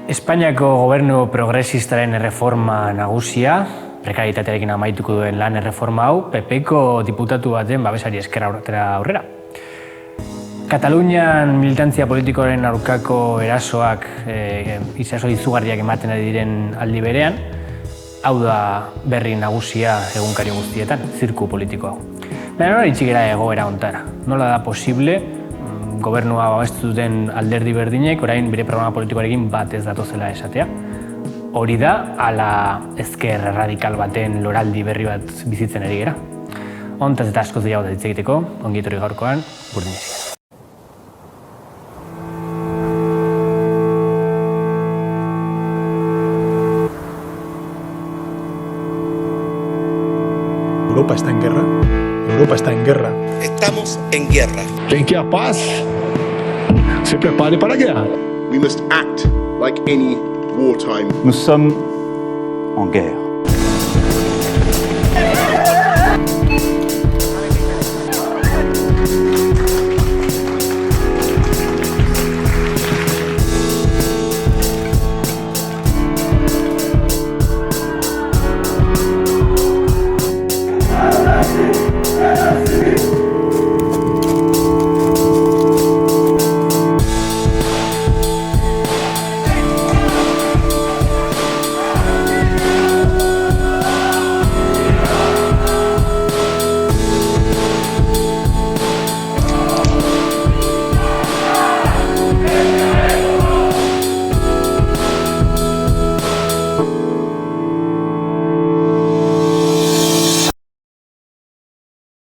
Espainiako gobernu progresistaren erreforma nagusia, prekarietatearekin amaituko duen lan erreforma hau, PPko diputatu baten babesari esker aurrera. Katalunian militantzia politikoaren aurkako erasoak izaso izugarriak ematen ari diren aldi berean, hau da berri nagusia egunkari guztietan, zirku politiko hau. Baina nola itxigera egoera hontara? Nola da posible gobernua babestu duten alderdi berdinek orain bere programa politikoarekin bat ez datozela esatea? Hori da, ala ezker radikal baten loraldi berri bat bizitzen ari gera. Hontaz eta askoz gehiago da hitz egiteko, ongi etorri gaurkoan, Burdinezia. Europa está en guerra. Europa está en guerra. Estamos en guerra. Quien quiera paz, se prepare para la guerra. We must act like any wartime. Nous sommes en guerre.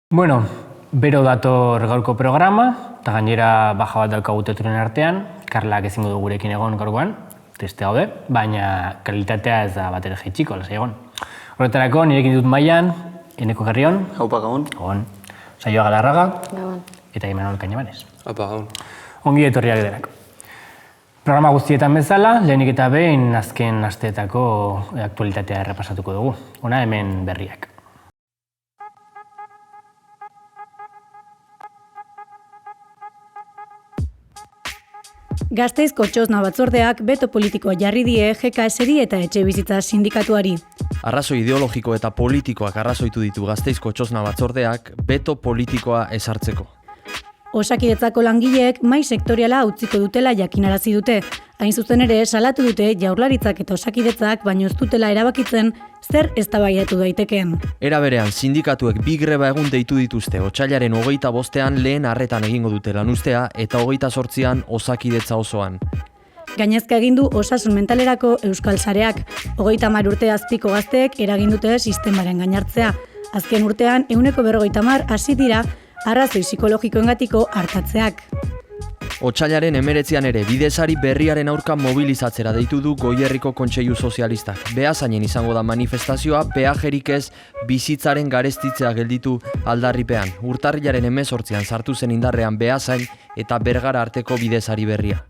Bueno, bero dator gaurko programa, eta gainera baja bat daukagu teturen artean, Karlak ezingo du gurekin egon gaurkoan, triste gaude, baina kalitatea ez da bat ere jaitsiko, lasai egon. Horretarako, nirekin dut Maian, Eneko Gerrion. Haupa Gabon. Gabon. Saioa Galarraga. Gabon. Eta Imanol Cañamanes. Haupa Gabon. Ongi etorriak denak. Programa guztietan bezala, lehenik eta behin azken asteetako aktualitatea errepasatuko dugu. Hona hemen berriak. Gasteizko Txosna batzordeak beto politikoa jarri die GKS-ri eta Etxebizitza sindikatuari. Arrazoi ideologiko eta politikoak arrazoitu ditu Gasteizko Txosna batzordeak beto politikoa ezartzeko. Osakidetzako langileek mahai sektoriala utziko dutela jakinarazi dute. Hain zuzen ere, salatu dute Jaurlaritzak eta Osakidetzak baino ez dutela erabakitzen zer eztabaidatu daitekeen. Era berean, sindikatuek bi greba egun deitu dituzte otsailaren 25ean lehen arretan egingo dute lanuztea eta 28ean Osakidetza osoan. Gainezka egin du osasun mentalerako Euskal Sareak. 30 urte azpiko gazteek eragin dute sistemaren gainartzea. Azken urtean 150 hasi dira arrazoi psikologikoengatiko artatzeak. Otsailaren 19ean ere bidezari berriaren aurka mobilizatzera deitu du Goierriko Kontseilu Sozialistak. Beasainen izango da manifestazioa peajerik ez bizitzaren garestitzea gelditu aldarripean. Urtarrilaren 18ean sartu zen indarrean Beasain eta Bergara arteko bidezari berria.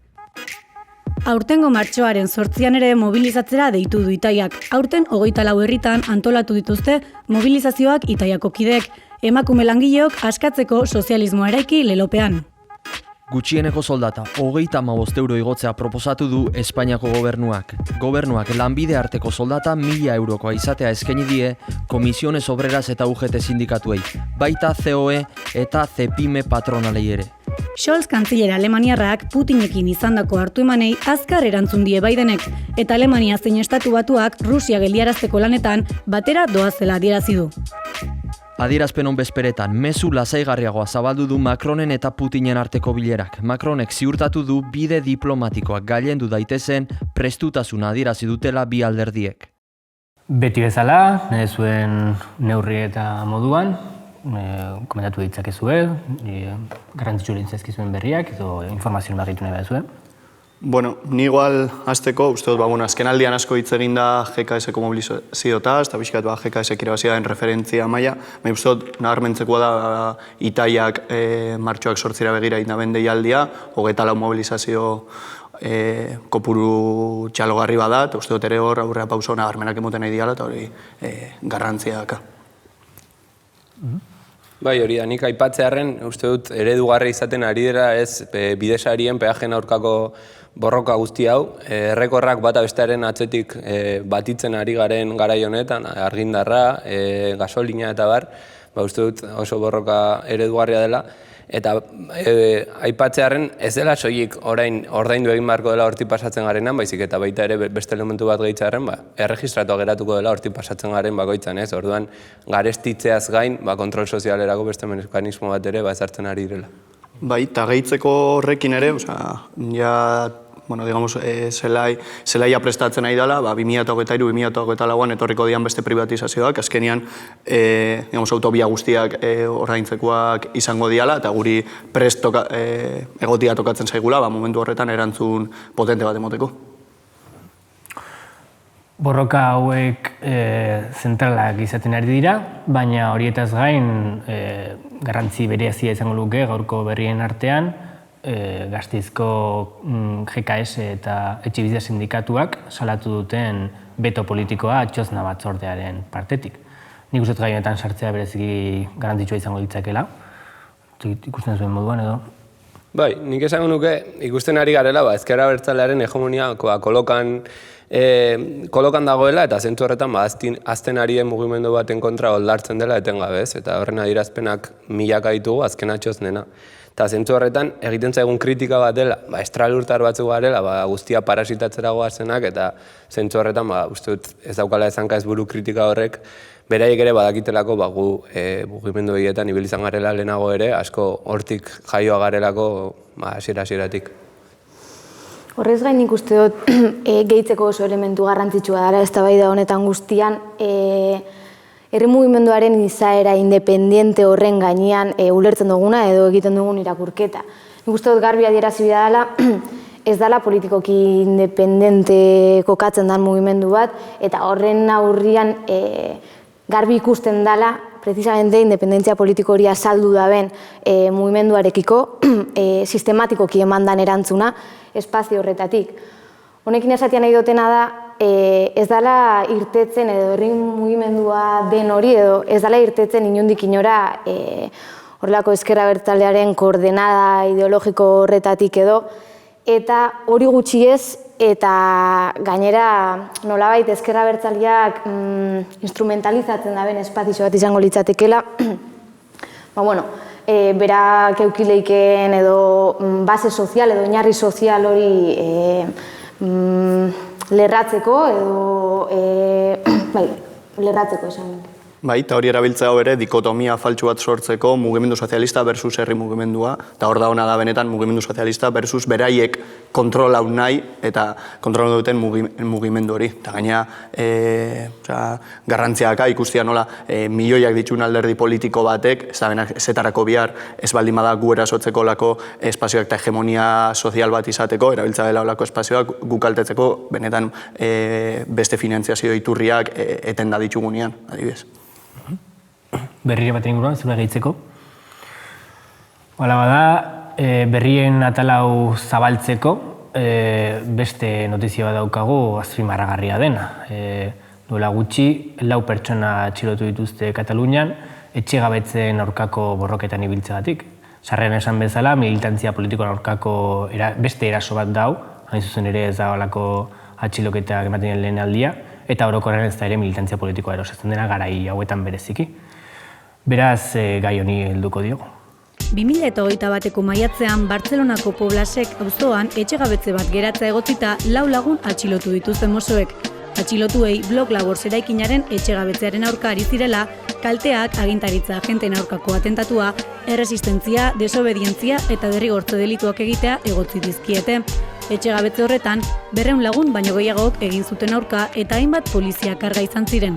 Aurtengo martxoaren 8ean ere mobilizatzera deitu du Itaiak. Aurten 24 herritan antolatu dituzte mobilizazioak Itaiako kideek. Emakume langileok askatzeko sozialismoa eraiki lelopean. Gutxieneko soldata 35 euro igotzea proposatu du Espainiako gobernuak. Gobernuak lanbide arteko soldata 1000 eurokoa izatea eskaini die Comisiones Obreras eta UGT sindikatuei, baita COE eta CEPIME patronalei ere. Scholz kantzilera alemaniarrak Putinekin izandako hartu emanei azkar erantzun die Bidenek, eta Alemania zein Estatu Batuak Rusia geldiarazteko lanetan batera doazela adierazi du. Adierazpen on bezperetan, mezu lasaigarriagoa zabaldu du Macronen eta Putinen arteko bilerak. Macronek ziurtatu du bide diplomatikoak gailendu daitezen prestutasuna adierazi dutela bi alderdiek. Beti bezala, nire zuen neurri eta moduan, komentatu ditzakezue, garrantzitsu lintzazkizuen berriak, edo informazioen barritu nahi behar zuen. Bueno, ni igual hasteko, uste dut, azken aldian asko hitz egin da GKS-ko mobilizaziotaz, eta bizkat GKS-ek irabazia den referentzia maila, baina uste dut, nabarmentzekoa da Itaiak martxoak 8 begira indaben deialdia, 24 mobilizazio kopuru txalogarri bada, eta uste dut ere hor aurrea pauso nabarmenak emoten nahi diala, eta hori garrantzia daka. Bai, hori da, nik aipatzearren uste dut eredugarri izaten ari dira ez bidesarien peajen aurkako borroka guzti hau. Errekorrak bata bestearen atzetik batitzen ari garen garai honetan, argindarra, gasolina eta bar, uste dut oso borroka eredugarria dela. Eta aipatzearren ez dela soilik orain ordaindu egin beharko dela hortik pasatzen garenan, baizik eta baita ere beste elementu bat gehitzearren, erregistratua geratuko dela hortik pasatzen garen bakoitzan, ez? Orduan, garestitzeaz gain, kontrol sozialerako beste mekanismo bat ere ezartzen ari direla. Bai, eta gehitzeko horrekin ere, zelaia prestatzen nahi dela, 2023-2024an etorriko dian beste privatizazioak, azkenean autobia guztiak ordaintzekoak izango diala, eta guri prest egotia tokatzen zaigula, momentu horretan erantzun potente bat emoteko. Borroka hauek zentralak izaten ari dira, baina horietaz gain garrantzi berezia izango luke gaurko berrien artean, Gasteizko GKS eta Etxebizitza Sindikatuak salatu duten beto politikoa txosna batzordearen partetik. Nik uste dut gai honetan sartzea bereziki garrantzitsua izango litzakela. Ikusten zuen moduan edo? Bai, nik esango nuke ikusten ari garela, ezker abertzalearen hegemonia kolokan dagoela eta zentzu horretan azten ari den mugimendu baten kontra oldartzen dela etengabe, ez? Eta horren adierazpenak milaka ditugu azkena txosnena. Eta zentzu horretan egiten zaigun kritika bat dela, estralurtar batzuk garela, guztia parasitatzera goazenak, eta zentzu horretan uste dut ez daukala ezanka ez buru kritika horrek, beraiek ere badakitelako gu mugimendu egietan ibil izan garela lehenago ere, asko hortik jaioa garelako hasiera-hasieratik. Horrez gain nik uste dut gehitzeko oso elementu garrantzitsua dara eztabaida honetan guztian, herri mugimenduaren izaera independiente horren gainean ulertzen duguna edo egiten dugun irakurketa. Nik uste dut garbi adierazi dela, ez dela politikoki independente kokatzen den mugimendu bat, eta horren aurrian garbi ikusten dela, precisamente independentzia politiko hori azaldu daben mugimenduarekiko sistematikoki emandan erantzuna espazio horretatik. Honekin esatea nahi dutena da, ez dela irtetzen edo herri mugimendua den hori edo ez dela irtetzen inondik inora horrelako ezker abertzalearen koordenada ideologiko horretatik edo, eta hori gutxi ez, eta gainera nolabait ezker abertzaleak instrumentalizatzen daben espazio bat izango litzatekela, berak eukileiken edo base sozial edo oinarri sozial hori lerratzeko edo lerratzeko esan. Bai, eta hori erabiltzea ere dikotomia faltsu bat sortzeko mugimendu sozialista versus herri mugimendua, eta hor da hona da benetan mugimendu sozialista versus beraiek kontrolau nahi eta kontrolau duten mugimendu hori. Eta gaina garrantziaka ikustia nola milioiak dituen alderdi politiko batek, ez da benak ezetarako bihar ez baldin bada gu erasotzeko lako espazioak eta hegemonia sozial bat izateko, erabiltza dela olako espazioak guk altetzeko benetan beste finantziazio iturriak eten da ditugunean, adibidez. Berrire baten inguruan, zure gehitzeko. Hala bada, berrien atalau zabaltzeko beste notizia bat daukagu azpimarragarria dena. Duela gutxi, 4 pertsona atxilotu dituzte Katalunian, etxegabetzen aurkako borroketan ibiltzeagatik. Sarrean esan bezala, militantzia politikoan aurkako beste eraso bat dau, hain zuzen ere ez da holako atxiloketak ematen lehen aldia, eta orokorrean ez da ere militantzia politikoa erosatzen dena garai hauetan bereziki. Beraz, gai honi helduko diogu. 2021ko maiatzean Bartzelonako Poblasek auzoan etxegabetze bat geratza egotzita 4 lagun atxilotu dituzten Mossoek. Atxilotuei blok labor eraikinaren etxegabetzearen aurka ari zirela, kalteak, agintaritza agenteen aurkako atentatua, erresistentzia, desobedientzia eta derrigortze delituak egitea egotzi dizkiete. Etxegabetze horretan, 200 lagun baino gehiagok egin zuten aurka eta hainbat polizia karga izan ziren.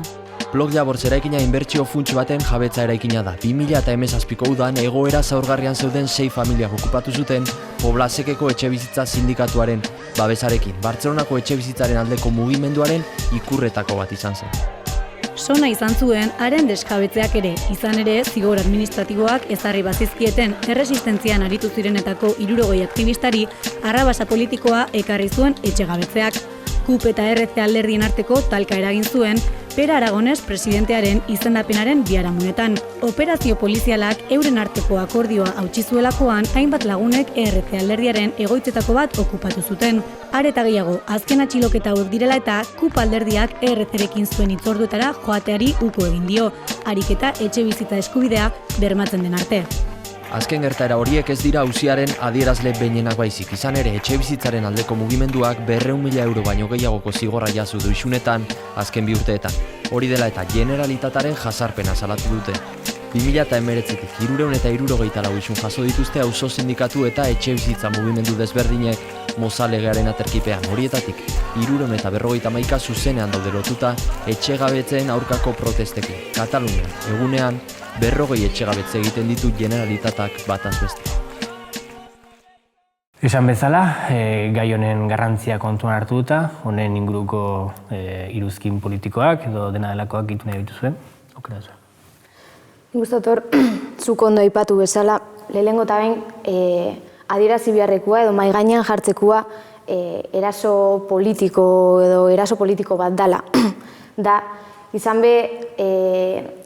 Blok Labor eraikina inbertsio funts baten jabetza eraikina da. 2017ko udan egoera zaurgarrian zeuden 6 familiak okupatu zuten Poblasekeko etxebizitza sindikatuaren babesarekin. Bartzelonako etxebizitzaren aldeko mugimenduaren ikurretako bat izan zen. Sona izan zuen haren deskabetzeak ere, izan ere zigor administratiboak ezarri bazizkieten erresistentzian aritu zirenetako 60 aktivistari arrabasa politikoa ekarri zuen etxegabetzeak. KUP eta RC alderdien arteko talka eragin zuen, Pera Aragones presidentearen izendapenaren biharamunetan. Operazio polizialak euren arteko akordioa hautsi zuelakoan hainbat lagunek ERC alderdiaren egoitzetako bat okupatu zuten. Are eta gehiago, azken atxiloketa hauek direla eta KUP alderdiak ERC-rekin zuen hitzorduetara joateari uko egin dio, ariketa etxebizitza eskubidea bermatzen den arte. Azken gertaera horiek ez dira auziaren adierazle behinenak baizik, izan ere etxebizitzaren aldeko mugimenduak 200.000 euro baino gehiagoko zigorra jaso du isunetan azken 2 urteetan. Hori dela eta Generalitataren jazarpena salatu dute. 2019-tik 364 isun jaso dituzte auzo sindikatu eta etxebizitza mugimendu desberdinek Moza legearen aterkipean. Horietatik 351 zuzenean daude lotuta etxegabetzeen aurkako protestekin. Katalunian, egunean, 40 etxegabetze egiten ditu Generalitatak bataz beste. Esan bezala, gai honen garrantzia kontuan hartuta, honen inguruko iruzkin politikoak edo dena delakoak gitu nahi dituzuen. Aukera zuen. Nik uste dut hor, zuk ondo aipatu bezala, lehenengo eta behin adierazi beharrekoa edo mahai gainean jartzekoa eraso politiko bat dala. Da, izan be,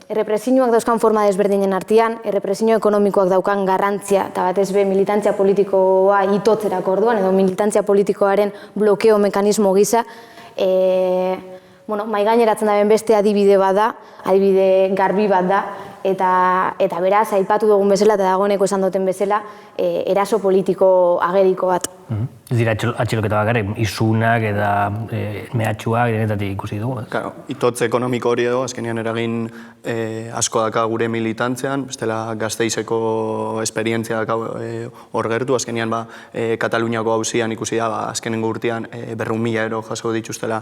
errepresioak dauzkan forma desberdinen artean, errepresio ekonomikoak daukan garrantzia, eta batez be militantzia politikoa itotzerako orduan, edo militantzia politikoaren blokeo mekanismo gisa, mahai gaineratzen da beste adibide bat da, adibide garbi bat da, eta beraz, aipatu dugun bezala eta dagoeneko esan duten bezala, eraso politiko ageriko bat. Ez dira atxiloketa bakarrik, isunak eta mehatxuak denetatik ikusi dugu. Claro, itotz ekonomiko hori edo, azkenean eragin asko daka gure militantzean, bestela Gasteizeko esperientzia daka hor gertu, azkenean Kataluniako auzian ikusi da, azkenengo urtean 200.000 euro jaso dituztela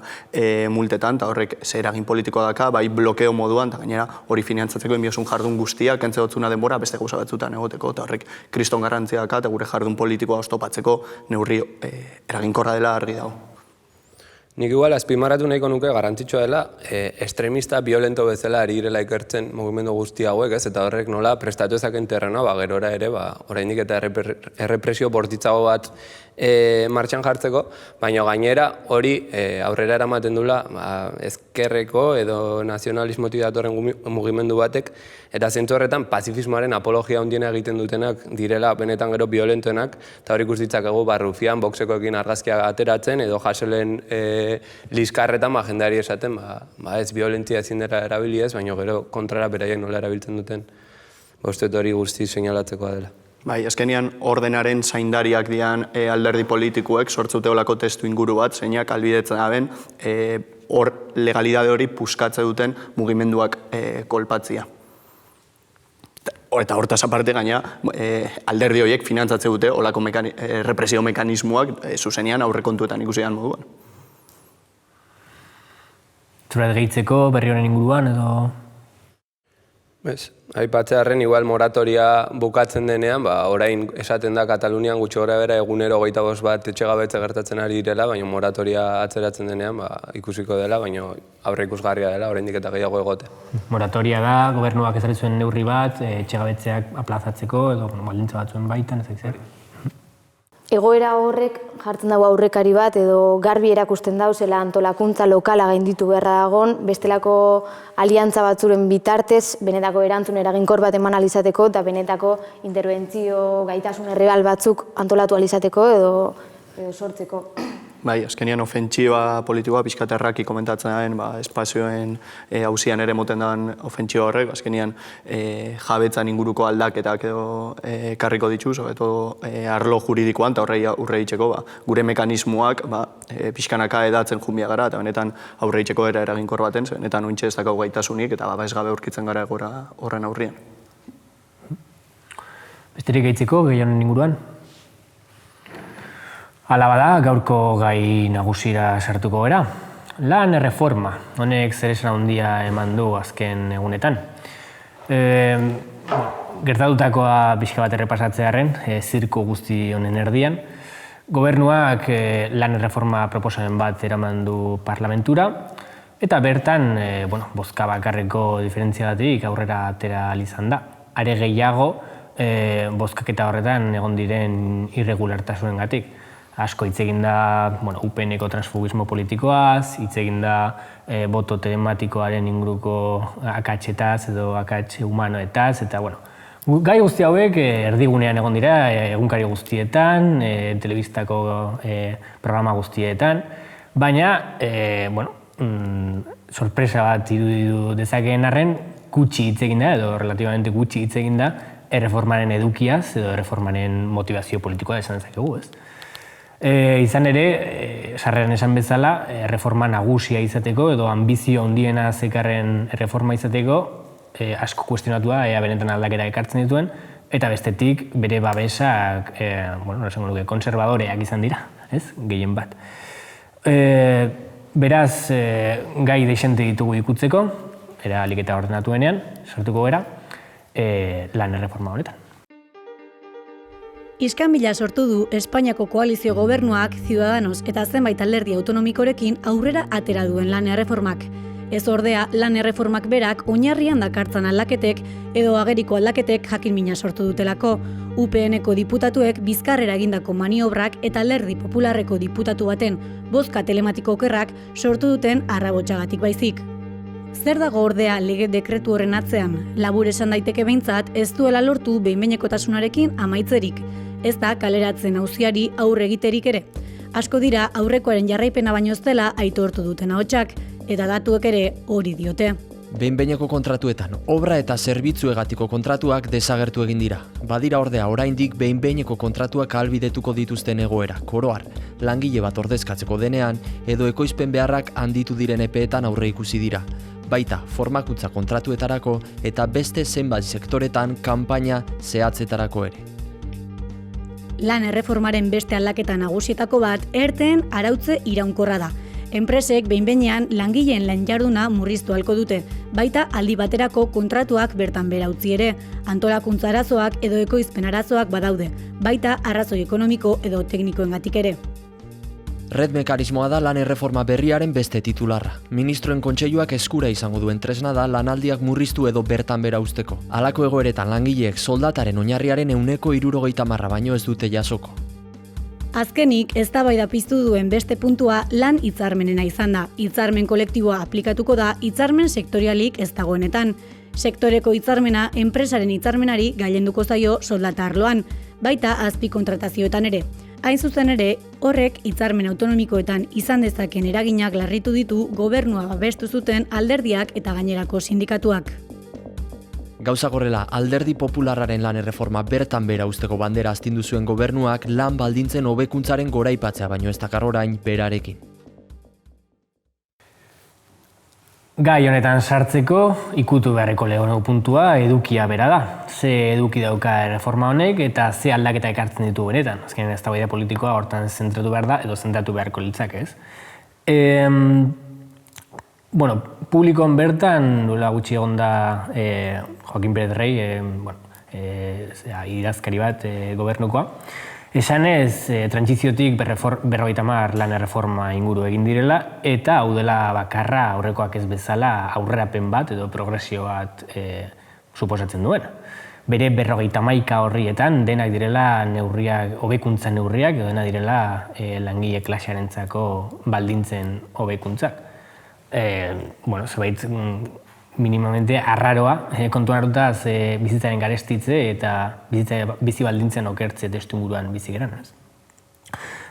multetan, eta horrek ze eragin politikoa daka, bai blokeo moduan, eta gainera hori finantzatzeko inbiosun jardun guztia, kentze dotzuna denbora beste gauza batzutan egoteko, eta horrek kriston garrantzia daka, eta gure jardun politikoa oztopatzeko neurri eraginkorra dela argi dago. Nik igual azpimarratu nahiko nuke garrantzitsua dela estremista violento bezala ari direla ikertzen mugimendu guzti hauek, ez? Eta horrek nola prestatu ezaken terrenoa, gerora ere, oraindik eta errepresio bortitzago bat martxan jartzeko, baina gainera hori aurrera eramaten dula ezkerreko edo nazionalismotik datorren mugimendu batek, eta zentzu horretan pazifismoaren apologia handiena egiten dutenak direla benetan gero violentoenak, eta hori ikustitzakegu Rufian boxekoekin argazkiak ateratzen edo Haselen liskarretan jendari esaten, ez violentzia ezin dela erabili ez, baina gero kontrara beraiek nola erabiltzen duten, uste hori guzti seinalatzekoa dela. Bai, azkenean ordenaren zaindariak dian alderdi politikuek sortzute olako testu inguru bat, zeinak albidetzen daben hor legalidade hori puskatze duten mugimenduak kolpatzia. Eta hortaz aparte gaina, alderdi horiek finantzatze dute olako represio mekanismoak zuzenean aurrekontuetan ikusian moduan. Zurat gehitzeko berri honen inguruan edo... Aipatzearren, igual moratoria bukatzen denean, orain esaten da Katalunian gutxi gora bera egunero 25 bat etxegabetze gertatzen ari direla, baina moratoria atzeratzen denean ikusiko dela, baina aurre ikusgarria dela, oraindik eta gehiago egote. Moratoria da, gobernuak ezarri zuen neurri bat, etxegabetzeak aplazatzeko edo baldintza batzuen baitan, ez zer. Egoera horrek jartzen dago aurrekari bat edo garbi erakusten dauzela antolakuntza lokala gainditu beharra dagon, bestelako aliantza batzuren bitartez, benetako erantzun eraginkor bat eman alizateko eta benetako interbentzio gaitasun errebal batzuk antolatu alizateko edo sortzeko. Bai, azkenean ofentsiba politikoa pixkaterraki komentatzen den, espazioen hauzian ere moten den ofentsiba horrek, azkenean jabetzan inguruko aldaketak edo karriko dituz, edo arlo juridikoan, eta aurre itxeko gure mekanismoak pixkanaka edatzen junbia gara, eta benetan aurre itxeko era eraginkor baten, benetan ointxe ez dakau gaitasunik, eta ez gabe aurkitzen gara egora horren aurrian. Besterik gaitzeko, gehionen inguruan? Hala bada, gaurko gai nagusira sartuko gara. Lan erreforma, honek zeresana handia eman du azken egunetan. Gertatutakoa pixka bat errepasatzearen, zirko guzti honen erdian. Gobernuak lan erreforma proposamen bat eraman du parlamentura, eta bertan, bozka bakarreko diferentziagatik aurrera atera izan da. Are gehiago, bozkaketa horretan egon diren irregulartasuengatik. Asko hitz egin da UPN-eko transfugismo politikoaz, hitz egin da boto telematikoaren inguruko akatsetaz edo akats humanoetaz, eta gai guzti hauek erdigunean egon dira egunkari guztietan, telebistako programa guztietan, baina, sorpresa bat iruditu dezakeen arren, gutxi hitz egin da, edo relativamente gutxi hitz egin da, erreformaren edukiaz edo erreformaren motivazio politikoa esan dezakegu, ez? Izan ere, sarreran esan bezala, erreforma nagusia izateko edo ambizio handiena zekarren erreforma izateko asko kuestionatua ea benetan aldaketa ekartzen dituen, eta bestetik bere babesak, konservadoreak izan dira, ez? Gehien bat. Beraz, gai deixente ditugu ikutzeko, era ahalik eta ordenatuenean, sartuko gara, lan erreforma honetan. Iskanbila sortu du Espainiako koalizio gobernuak, Ciudadanos eta zenbait alderdi autonomikorekin aurrera atera duen lan erreformak. Ez ordea, lan erreformak berak oinarrian dakartzan aldaketek edo ageriko aldaketek jakin-mina sortu dutelako. UPN-eko diputatuek bizkarrera egindako maniobrak eta alderdi popularreko diputatu baten bozka telematiko okerrak sortu duten arrabotsagatik baizik. Zer dago ordea lege dekretu horren atzean? Labur esan daiteke behintzat ez duela lortu behin-behinekotasunarekin amaitzerik, ez da kaleratzen auziari aurre egiterik ere. Asko dira aurrekoaren jarraipena baino ez dela aitortu duten ahotsak, eta datuek ere hori diote. Behin-behineko kontratuetan, obra eta zerbitzuegatiko kontratuak desagertu egin dira. Badira ordea oraindik behin-behineko kontratuak ahalbidetuko dituzten egoera, koroar, langile bat ordezkatzeko denean, edo ekoizpen beharrak handitu diren epeetan aurre ikusi dira. Baita, formakuntza kontratuetarako eta beste zenbait sektoretan kanpaina zehatzetarako ere. Lan erreformaren beste aldaketa nagusietako bat, erteen arautze iraunkorra da. Enpresek behin-behinean langileen lan jarduna murriztu ahalko dute, baita aldi baterako kontratuak bertan behera utzi ere, antolakuntza arazoak edo ekoizpen arazoak badaude, baita arrazoi ekonomiko edo teknikoengatik ere. Red mekanismoa da lan erreforma berriaren beste titularra. Ministroen kontseiluak eskura izango duen tresna da lanaldiak murriztu edo bertan behera uzteko. Halako egoeretan langileek soldataren oinarriaren 60% baino ez dute jasoko. Azkenik, eztabaida piztu duen beste puntua lan hitzarmenena izan da. Hitzarmen kolektiboa aplikatuko da hitzarmen sektorialik ez dagoenetan. Sektoreko hitzarmena enpresaren hitzarmenari gailenduko zaio soldata arloan, baita azpikontratazioetan ere. Hain zuzen ere, horrek hitzarmen autonomikoetan izan dezaken eraginak larritu ditu gobernua babestu zuten alderdiak eta gainerako sindikatuak. Gauzak horrela, alderdi popularraren lan erreforma bertan behera uzteko bandera astindu zuen gobernuak lan baldintzen hobekuntzaren goraipatzea baino ez dakar orain berarekin. Gai honetan sartzeko, ikutu beharreko lehenengo puntua edukia bera da. Ze eduki dauka erreforma honek eta ze aldaketa ekartzen ditu benetan. Azkenean eztabaida politikoa hortan zentratu behar da edo zentratu beharko litzake, ez? Publikoan bertan, duela gutxi egon da Joaquín Pérez Rey, idazkari bat gobernukoa. Esanez, trantsiziotik 50 lan erreforma inguru egin direla, eta hau dela bakarra aurrekoak ez bezala aurrerapen bat edo progresio bat suposatzen duena. Bere 51 horrietan denak direla hobekuntza neurriak edo denak direla langile klasearentzako baldintzen hobekuntzak. Zerbait minimamente arraroa kontuan hartuta bizitzaren garestitze eta bizi baldintzen okertze testuinguruan bizi geran.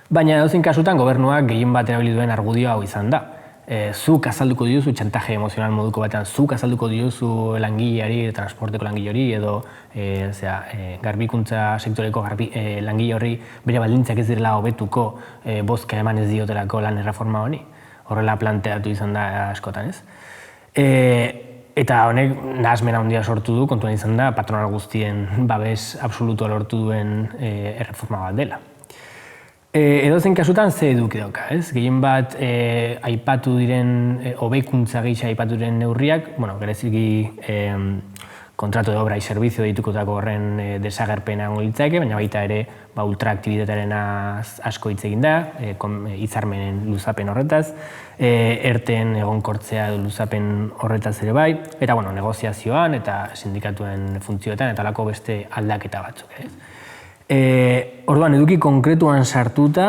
Baina edozein kasutan gobernuak gehien bat erabili duen argudio hau izan da. Zuk azalduko diozu, txantaje emozional moduko batean, zuk azalduko diozu langileari, transporteko langile edo garbikuntza sektoreko langile horri bere baldintzak ez direla hobetuko bozka eman ez diotelako lan erreforma honi. Horrela planteatu izan da askotan, ez? Eta honek nahasmena handia sortu du, kontuan izan da, patronal guztien babes absolutua lortu duen erreforma bat dela. Edozein kasutan ze eduki dauka, ez? Gehien bat aipatu diren, hobekuntza gisa aipatu diren neurriak, bereziki kontratu de obra y servizio ditukotako horren desagerpena egongo litzake, baina baita ere ultraaktibitatearen asko hitz egin da, hitzarmenen luzapen horretaz, erteen egonkortzea edo luzapen horretaz ere bai, eta negoziazioan eta sindikatuen funtzioetan eta halako beste aldaketa batzuk. Orduan, eduki konkretuan sartuta,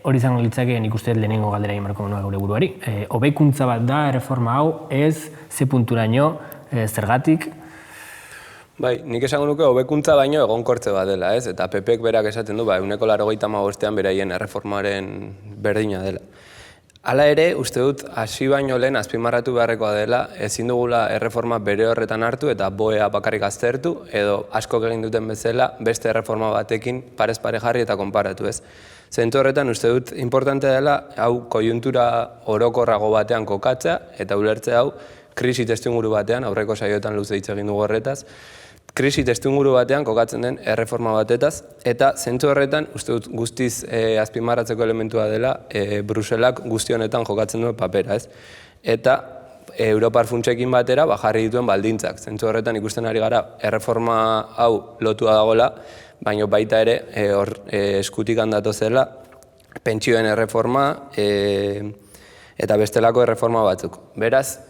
hori izango litzake nik uste lehenengo galdera egin beharko genuen gure buruari. Hobekuntza bat da erreforma hau, ez, ze punturaino, zergatik? Bai, nik esango nuke hobekuntza baino egonkortze bat dela, ez? Eta PPek berak esaten du, 185ean beraien erreformaren berdina dela. Hala ere, uste dut, hasi baino lehen azpimarratu beharrekoa dela, ezin dugula erreforma bere horretan hartu eta boea bakarrik aztertu, edo askok egin duten bezala, beste erreforma batekin parez pare jarri eta konparatu, ez? Zentzu horretan, uste dut, importante dela, hau koiuntura orokorrago batean kokatzea, eta ulertze hau, krisi testuinguru batean, aurreko saioetan luze hitz egin dugu horretaz, krisi testuinguru batean kokatzen den erreforma batetaz, eta zentzu horretan, uste dut guztiz azpimarratzeko elementua dela, Bruselak guzti honetan jokatzen duen papera, ez? Eta Europar funtsekin batera jarri dituen baldintzak. Zentzu horretan ikusten ari gara erreforma hau lotua dagoela, baina baita ere eskutik handatu zela pentsioen erreforma eta bestelako erreforma batzuk. Beraz,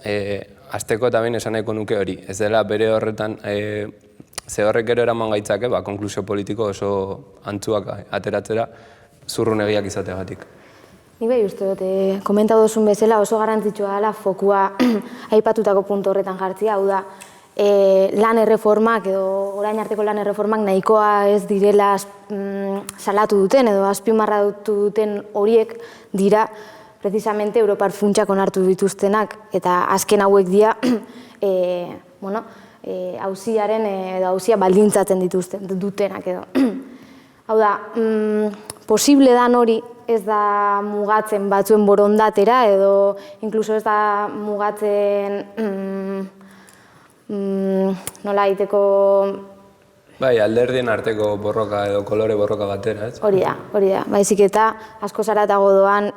hasteko eta behin esan nahiko nuke hori. Ez dela bere horretan ze horrek ero eraman gaitzake, konklusio politiko oso antzuak ateratzera zurrunegiak izateagatik. Nik bai uste dut, komentatu duzun bezala oso garrantzitsua dela fokua aipatutako puntu horretan jartzia, hau da, lan erreformak edo orain arteko lan erreformak nahikoa ez direla salatu duten edo azpimarratu duten horiek dira precisamente Europar funtsak onartu dituztenak eta azken hauek dira auziaren edo auzia baldintzatzen dutenak edo. Hau da, posible dan hori ez da mugatzen batzuen borondatera edo inkluso ez da mugatzen nola egiteko... Bai, alderdien arteko borroka edo kolore borroka batera, ez? Hori da. Baizik eta asko zaratago doan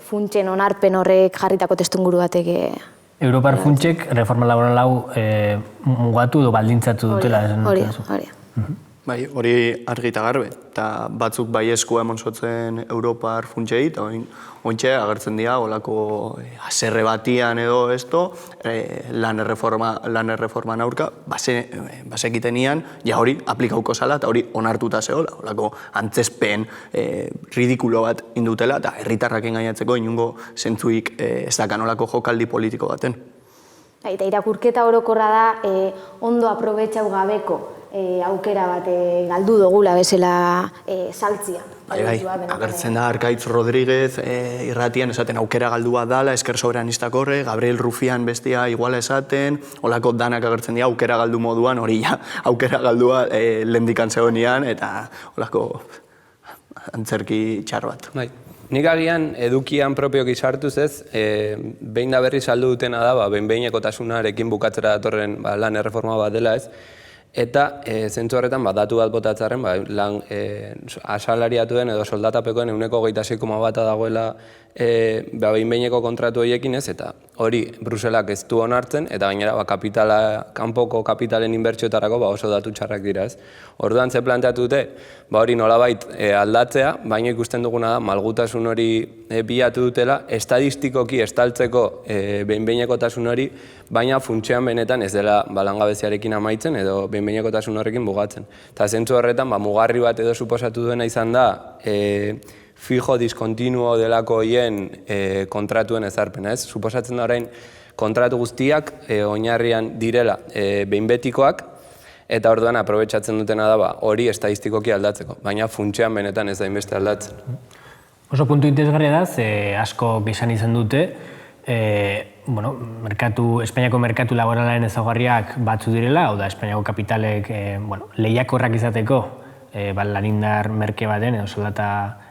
funtsen onarpen horrek jarritako testunguru batek... Europar funtsek reforma laboral hau mugatu edo baldintzatu dutela. Hori da. Bai, hori argi eta garbe, eta batzuk baieskua emon zotzen Europar funtsei, eta ointxe agertzen dira, olako haserre batian edo esto, lan erreforman aurka, bazekiten ian, ja hori aplikauko zala, eta hori onartuta zehola, olako antzespen ridikulo bat indutela, eta herritarrak engainatzeko inungo zentzuik ez dakan olako jokaldi politiko baten. Eta irakurketa orokorra da, ondo aprobetxau gabeko aukera bat galdu dugula bezala saltzia. Bai, agertzen da Arkaitz Rodríguez irratian esaten aukera galdua dala, esker soberanistak horre, Gabriel Rufián bestia iguala esaten, holako danak agertzen dira aukera galdu moduan, hori ja, aukera galdua lehendikan zegoenean, eta holako antzerki txar bat. Bai. Nik agian edukian propioki sartuz ez, behin da berri saldu dutena da, behin-behinekotasunarekin bukatzera datorren lan erreforma bat dela ez, eta zentzu horretan datu bat botatzaren lan asalariatuen edo soldatapekoen 26,1 dagoela behin-behineko kontratu horiekin ez, eta hori Bruselak ez du onartzen, eta gainera kanpoko kapitalen inbertsioetarako oso datu txarrak dira ez. Orduan ze planteatu dute, hori nolabait aldatzea, baina ikusten duguna da malgutasun hori bilatu dutela, estadistikoki estaltzeko behin-behinekotasun hori, baina funtsean benetan ez dela langabeziarekin amaitzen edo behin-behinekotasun horrekin bugatzen. Eta zentzu horretan, mugarri bat edo suposatu duena izan da, fijo diskontinuo delako hien kontratuen ezarpena, ez? Suposatzen da orain kontratu guztiak oinarrian direla behinbetikoak, eta orduan aprobetxatzen dutena da hori estadistikoki aldatzeko, baina funtsean benetan ez da inbeste aldatzen. Oso puntu interesgarria da, ze asko esan izan dute, Espainiako merkatu laboralaren ezaugarriak batzu direla, hau da, Espainiako kapitalek lehiakorrak izateko lanindar merke baten, edo soldata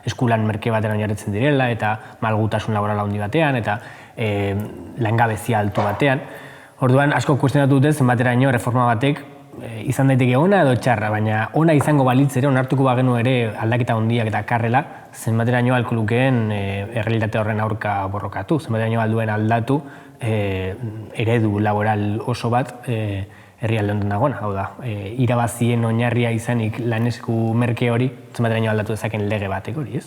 eskulan merke baten oinarritzen direla, eta malgutasun laboral handi batean, eta langabezia altu batean. Orduan, asko kuestionatu dute zenbateraino reforma batek izan daiteke ona edo txarra, baina ona izango balitz ere, onartuko bagenu ere aldaketa handiak eta karrela, zenbateraino ahalko lukeen errealitate horren aurka borrokatu, zenbateraino alduen aldatu eredu laboral oso bat herrialde honetan dagoena, hau da, irabazien oinarria izanik lanesku merke hori, zenbateraino aldatu dezaken lege batek hori, ez?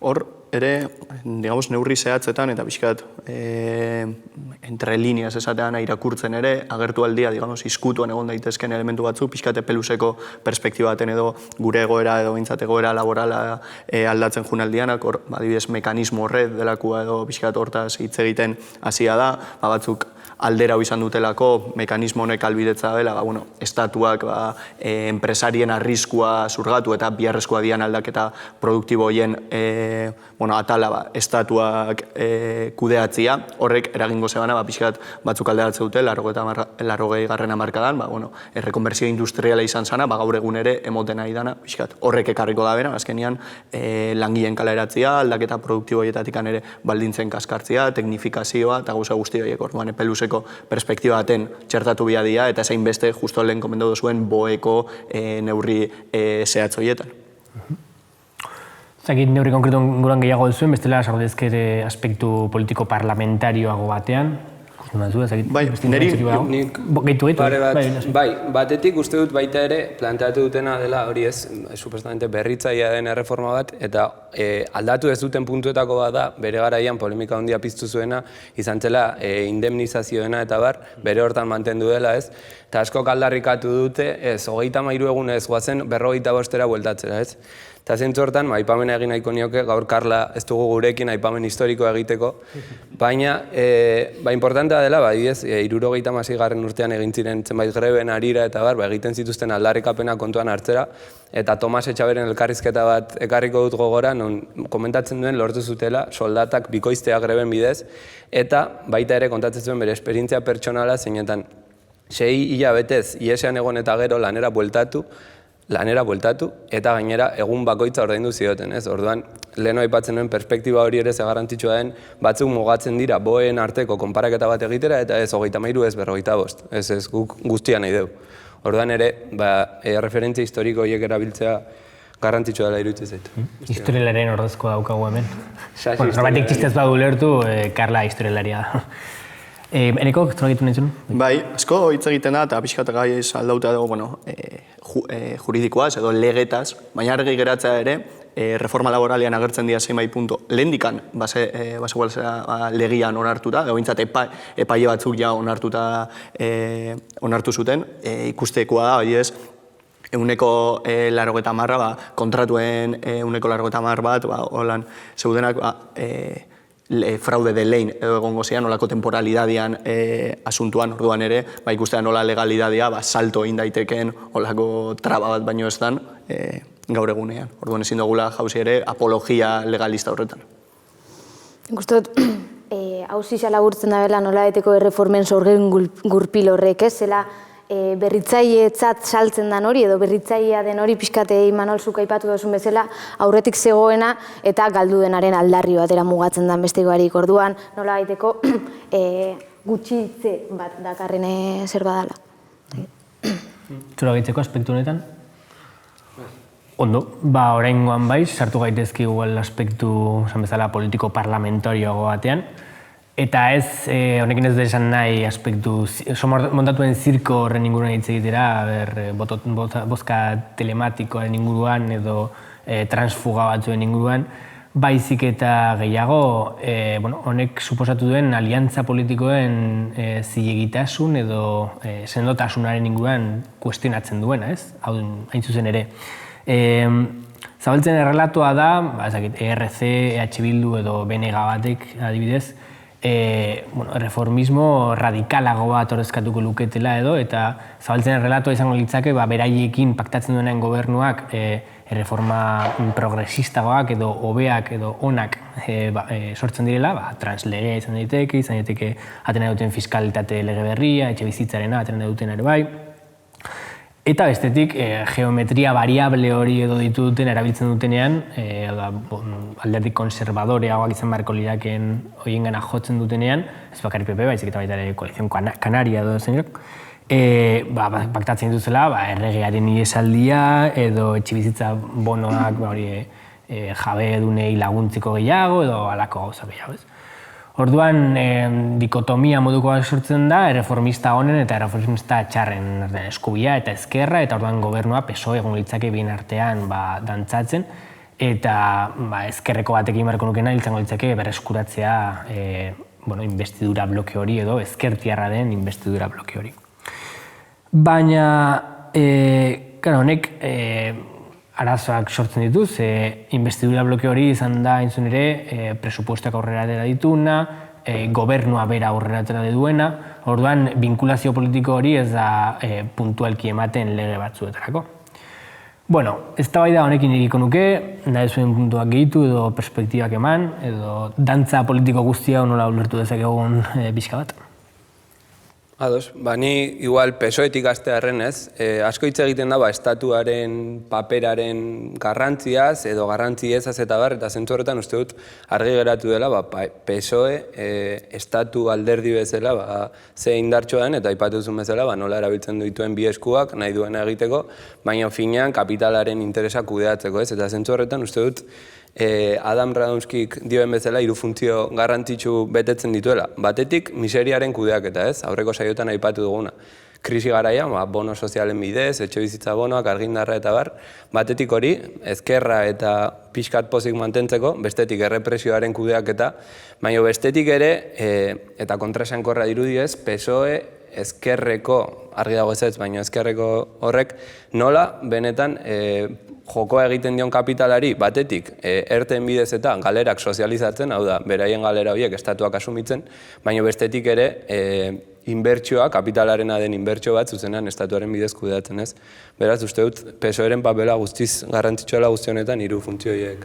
Hor, ere, digamos, neurri zehatzetan eta pixkat entre líneas esatean irakurtzen ere, agertu aldia, digamos, izkutuan egon daitezken elementu batzu, pixkate peluseko perspektiba baten edo gure egoera edo bintzat egoera laborala aldatzen jun aldianak, hor, adibidez, mekanismo horret delakua edo pixkat hortaz hitz egiten hasia da, batzuk aldera izan dutelako, mekanismo honek albidetza dela, estatuak enpresarien arriskua zurgatu eta biharrezkoa dian aldaketa produktibo horien atala estatuak kudeatzia, horrek eragingo zebana, pixkat batzuk alderatzen dute, 80. hamarkadan, errekonbertsio industriala izan zana, gaur egun ere emoten ari dana, pixkat horrek ekarriko da bera, azkenian langileen kaleratzia, aldaketa produktibo horietatik ere baldintzen kaskartzia, teknifikazioa eta gauza guzti horiek, orduan peluseko perspektiba baten txertatu bihadia eta zein beste justo lehen komendatu zuen boeko neurri zehatz horietan. Zakit neurri konkretu inguruan gehiago duzuen, bestela sarrodezkere aspektu politiko parlamentarioago batean. Bai, batetik uste dut baita ere planteatu dutena dela hori ez, supuestamente berritzailea den erreforma bat, eta aldatu ez duten puntuetako bat da, bere garaian polemika handia piztu zuena, izan zela indemnizazioena eta bar, bere hortan mantendu dela ez, eta askok aldarrikatu dute, ez, 33 egunez goazen 45 bueltatzera ez. Eta zentzu hortan, aipamena egin nahiko nioke, gaur Karla ez dugu gurekin aipamen historikoa egiteko, baina importantea dela, adibidez, 76. urtean egin ziren zenbait greben harira eta bar, egiten zituzten aldarrikapena kontuan hartzera, eta Tomas Etxaberen elkarrizketa bat ekarriko dut gogora, non komentatzen duen lortu zutela soldatak bikoiztea greben bidez, eta baita ere kontatzen zuen bere esperientzia pertsonala zeinetan 6 hilabetez iesean egon eta gero lanera bueltatu, eta gainera egun bakoitza ordaindu zioten, ez? Orduan, leheno aipatzen duen perspektiba hori ere ze garrantzitsua den, batzuk mugatzen dira boen arteko konparaketa bat egitera, eta ez 33 ez 45, ez guk guztia nahi dugu. Orduan ere, referentzia historiko horiek erabiltzea garrantzitsua dela iruditzen zaitu. Historialaren ordezko daukagu hemen. Norbatik txistez badu lertu, Karla historialaria da. Eneko, zora egiten nintzen? Bai, asko hitz egiten da, eta pixkat gai aldauta dugu, juridikoaz edo legetaz, baina argi geratzea ere, reforma laboralian agertzen dira zenbait punto. Lehendikan, legian onartuta, edo bintzat epaile batzuk ja onartu zuten, ikustekoa da, hori ez, 180 kontratuen 180 bat, holan, zeudenak, fraude de lein edo egongo zian, nolako temporalidadean asuntuan, orduan ere, ikustean nola legalidadia, salto egin daiteken, olako traba bat baino ez dan, gaur egunean. Orduan ezin dugula jauzi ere apologia legalista horretan. Gustot, hauzisa laburtzen da bela nola beteko erreformen sorgen gurpil horrek, ez? Zela berritzailetzat saltzen den hori, edo berritzailea den hori pixkate Imanol zuk aipatu duzun bezala, aurretik zegoena eta galdu denaren aldarri batera mugatzen den bestekoarik. Orduan, nola baiteko gutxitze bat dakarren zer badala. Zura gaitzeko aspektu honetan? Ondo, oraingoan baiz, sartu gaitezki igual aspektu, esan bezala, politiko parlamentarioago batean, eta ez, honekin ez desan nahi aspektu, montatuen zirko horren inguruan hitz egitera, bozka telematikoaren inguruan edo transfuga batzuen inguruan, baizik eta gehiago, honek suposatu duen aliantza politikoen zilegitasun edo sendotasunaren inguruan kuestionatzen duena, ez? Hau hain zuzen ere. Zabaltzen errelatoa da, ERC, EH Bildu edo BNG batek adibidez, reformismo radikalago bat ordezkatuko luketela edo, eta zabaltzen errelatoa izango litzake, beraiekin paktatzen duenean gobernuak reforma progresistagoak edo hobeak edo onak sortzen direla, translegea izan daiteke, atena duten fiskalitate lege berria, etxe bizitzarena atena duten ere bai. Eta bestetik, geometria variable hori edo ditu duten erabiltzen dutenean, alderdi konservadoreagoak izan beharko lirakeen horien gana jotzen dutenean, ez bakarrik PP, baizik eta baita ere Koalizion Kanaria edo zenok, paktatzen dituzela erregearen iesaldia edo etxebizitza bonoak jabe edunei laguntziko gehiago edo alako gauza gehiago. Orduan, dikotomia modukoa sortzen da, erreformista honen eta erreformista txarren eskubia eta ezkerra, eta orduan gobernua PSOE egon litzake bien artean dantzatzen, eta ezkerreko batekin beharko nukena izango litzake berreskuratzea investidura bloke hori edo ezkertiarra den investidura bloke hori. Baina, honek arazoak sortzen ditu, investidura bloke hori izan da entzun ere presupuestak aurrera atera dituna, gobernua bera aurrera atera duena, orduan binkulazio politiko hori ez da puntualki ematen lege batzuetarako. Bueno, eztabaida honekin iriko nuke, nahi zuen puntuak gehitu edo perspektibak eman, edo dantza politiko guztia nola ulertu dezakegun pixka bat. Ados, ni igual PSOEtik hastearren ez, asko hitz egiten da estatuaren paperaren garrantziaz edo garrantzi ezaz eta eta zentzu horretan uste dut argi geratu dela PSOE estatu alderdi bezala ze indartxoa den eta aipatu zuen bezala nola erabiltzen dituen bi eskuak nahi duena egiteko, baina finean kapitalaren interesa kudeatzeko ez, eta zentzu horretan uste dut Adam Radonskik dioen bezala hiru funtzio garrantzitsu betetzen dituela. Batetik, miseriaren kudeaketa ez, aurreko saiotan aipatu duguna. Krisi garaian, bono sozialen bidez, etxe bizitza bonoak, argindarra eta bar, batetik hori, ezkerra eta pixkat pozik mantentzeko, bestetik errepresioaren kudeaketa, baina bestetik ere, eta kontraesankorra dirudiez, PSOE ezkerreko, argi dago ez, baina ezkerreko horrek, nola benetan jokoa egiten dion kapitalari batetik erten bidez eta galerak sozializatzen, hau da, beraien galera horiek estatuak asumitzen, baina bestetik ere inbertsioa, kapitalarena den inbertsio bat zuzenean estatuaren bidez kudeatzen ez. Beraz, uste dut, PSOEren papela guztiz garrantzitsuela guzti honetan hiru funtzio horiek.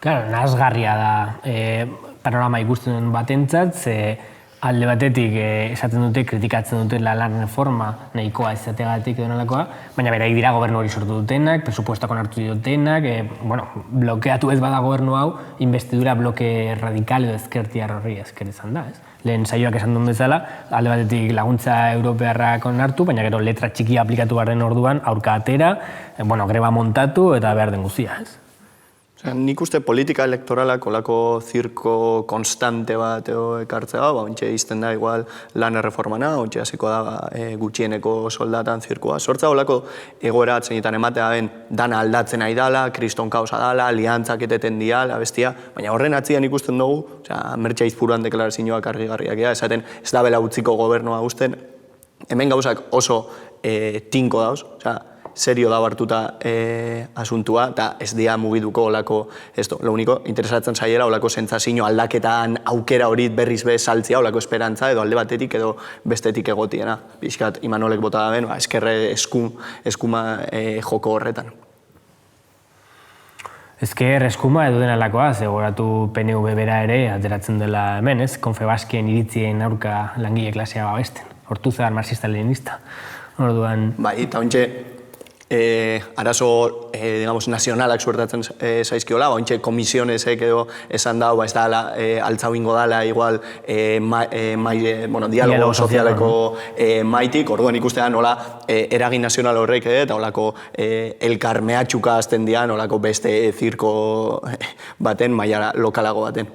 Claro, nahasgarria da panorama ikusten batentzat, alde batetik esaten dute, kritikatzen dute lan reforma nahikoa izateagatik edo nolakoa, baina beraik dira gobernu hori sortu dutenak, presupuestak onartu dutenak, blokeatu ez bada gobernu hau, investidura bloke radikal edo ezkertiar horri esker izan da, ez? Lehen saioak esan duen bezala, alde batetik laguntza europearrak onartu, baina gero letra txikia aplikatu behar orduan, aurka atera, greba montatu eta behar den guzia, ez? Nik uste politika elektoralak olako zirko konstante bat ekartzea, ontxe izten da igual lan erreformana, ontxe hasiko da gutxieneko soldatan zirkoa. Sortza olako egoera atzenetan ematea ben dana aldatzen ari dala, kriston kausa dala, aliantzak eteten diala, bestia, baina horren atzian ikusten dugu, Mertxe Aizpuruan deklarazioak argigarriak ea, esaten ez da bela utziko gobernua guzten, hemen gauzak oso tinko dauz, serio da hartuta asuntua, eta ez dira mugiduko olako, lo único, interesatzen zaiela olako sentsazio aldaketan aukera hori berriz bez saltzia, olako esperantza, edo alde batetik edo bestetik egotiena. Bizkat, Imanolek bota da ben, eskerre eskuma joko horretan. Ezker eskuma edo denalakoa, zegoratu PNV bera ere ateratzen dela hemen, ez? Confebaskien iritzien aurka langile klasea babesten. Hortuzar marxista-leninista. Orduan... Bai, eta ontxe, arazo, nazionalak suertatzen zaizkiola, ontxe komisionesek edo esan dau, ez da altzau ingo dala, igual, dialogo sozialeko maitik, orduan ikuste da nola eragin nazional horrek, eta olako elkar mehatxuka azten dian, olako beste zirko baten, maila lokalago baten.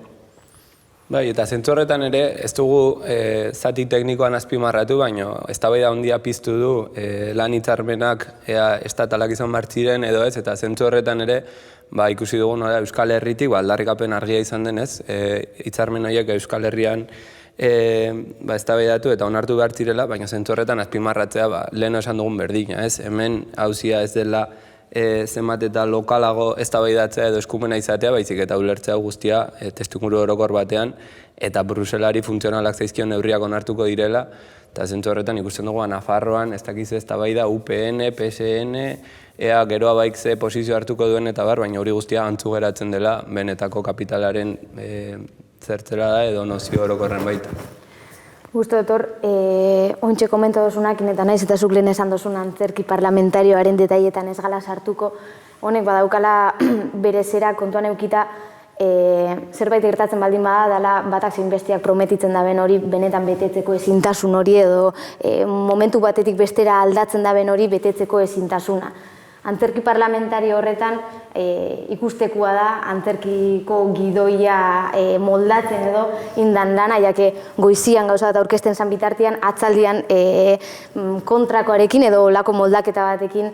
Bai, eta zentzu horretan ere, ez dugu zati teknikoan azpimarratu, baina eztabaida handia piztu du lan hitzarmenak estatalak izan martziren edo ez, eta zentzu horretan ere ikusi dugu Euskal Herritik aldarrikapen argia izan denez, hitzarmen horiek Euskal Herrian eztabaidatu eta onartu behar zirela, baina zentzu horretan azpimarratzea lehen esan dugun berdina, ez? Hemen hauzia ez dela zenbat eta lokalago eztabaidatzea edo eskumena izatea, baizik eta ulertzea guztia testuinguru orokor batean eta Bruselari funtzionalak zaizkion neurriak onartuko direla, eta zentzu horretan ikusten dugu Nafarroan, ez dakiz eztabaida UPN, PSN, ea geroa baik ze posizio hartuko duen eta bar, baina hori guztia antzu geratzen dela benetako kapitalaren zertzela da edo nozio orokorren baita. Gusto dotor, ontxe komento dozunakin eta naiz eta zuk lehen esan dozun antzerki parlamentarioaren detailetan ez gala sartuko, honek badaukala bere zera kontuan eukita zerbait gertatzen baldin bada, dala batak zein bestiak prometitzen daben hori benetan betetzeko ezintasun hori edo momentu batetik bestera aldatzen daben hori betetzeko ezintasuna. Antzerki parlamentari horretan ikustekua da antzerkiko gidoia moldatzen edo indan lana, jake goizian gauza bat aurkezten zan bitartean, atzaldian kontrakoarekin edo olako moldaketa batekin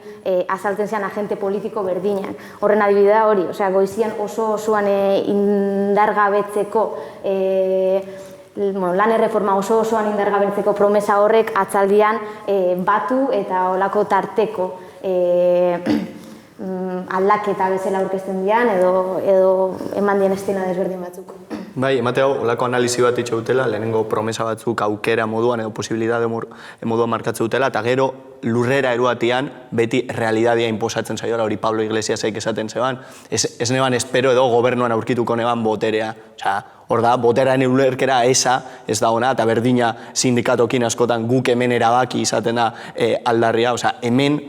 azaltzen zian agente politiko berdinean. Horren adibidea hori, goizian osoan indargabetzeko lan erreforma osoan indargabetzeko promesa horrek atzaldian batu eta olako tarteko aldaketa bezala aurkezten dian edo eman dien estena desberdin batzuk. Bai, emate hau, olako analizi bat itxe dutela, lehenengo promesa batzuk aukera moduan edo posibilitate moduan markatze dutela, eta gero lurrera eruatian beti realitatea inposatzen zaiola, hori Pablo Iglesiasek esaten zeban, ez neban espero edo gobernuan aurkituko neban boterea. Hor da, boterean ulerkera esa ez da ona, eta berdina sindikatokin askotan guk hemen erabaki izaten da aldarria, hemen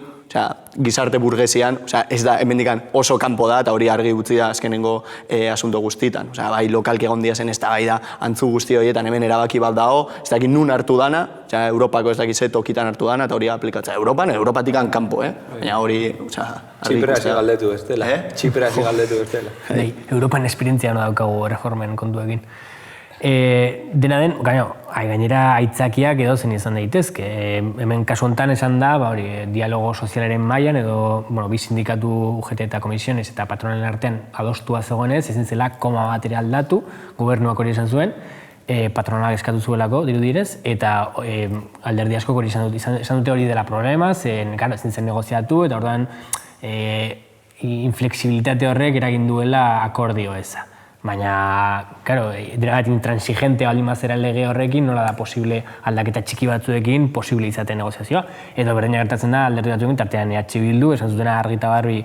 gizarte burgesian, ez da, hemendikan oso kanpo da, eta hori argi utzi da azkenengo asunto guztitan. Bai, lokalki egon dia zen ez da, bai da, antzu guzti horietan hemen erabaki bat dago, ez dakit nun hartu dana, Europako ez dakit ze tokitan hartu dana, eta hori aplikatzea. Europatikan kanpo, baina hori... Txipera hasi galdetu ez dela. Txipera hasi galdetu ez dela. Europan esperientzia no daukagu reformen kontuekin. Dena den, gainera aitzakiak edo zen izan daitezke. Hemen kasu honetan esan da, dialogo sozialaren mailan edo bi sindikatu UGT eta komisiones eta patronalen artean adostua zegoenez, ezin zela koma bat ere aldatu, gobernuak hori esan zuen, patronalak eskatu zuelako, dirudirez, eta alderdi askok hori esan dute hori dela problema, ezin zen negoziatu, eta orduan inflexibilitate horrek eragin duela akordio eza. Baina, diragat intransigente baldin bazera lege horrekin, nola da posible aldaketa txiki batzuekin posible izaten negoziazioa. Edo berdina gertatzen da alderdi batzuekin, tartean EH Bildu, esan zutena argi eta garbi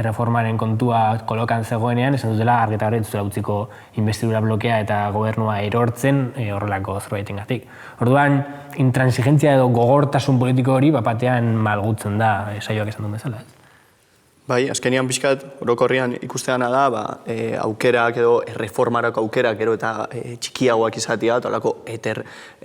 erreformaren kontua kolokan zegoenean, esan zutela argi eta garbi zutela utziko investidura blokea eta gobernua erortzen horrelako zerbaitengatik. Orduan, intransigentzia edo gogortasun politiko hori bapatean malgutzen da saioak esan duen bezala. Bai, azkenian pixkat, orokorrian ikusteana da, aukerak edo reformarako aukerak gero eta txikiagoak izatea, eta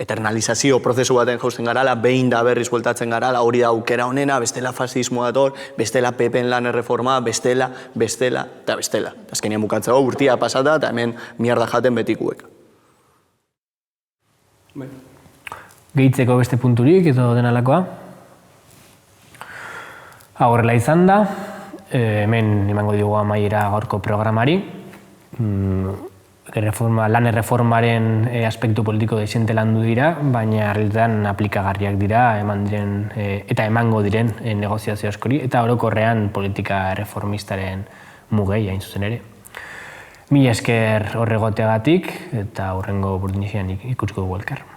eternalizazio prozesu baten jausten garala, behin da berriz bueltatzen garala, hori da aukera honena, bestela fasismoa dator, bestela PP-en lan erreforma, bestela, eta bestela. Azkenian bukatzeko urtia pasata, eta hemen mierda jaten betikuek. Gehitzeko beste punturik edo denalakoa? Horrela izan da. Hemen emango diogu amaiera gaurko programari. Lan erreformaren aspektu politiko desiente landu dira, baina realitatean aplikagarriak dira eta emango diren negoziazio askori, eta orokorrean politika erreformistaren mugei hain zuzen ere. Mila esker horregoteagatik, eta hurrengo burdinizian ikutsiko dugu elkar.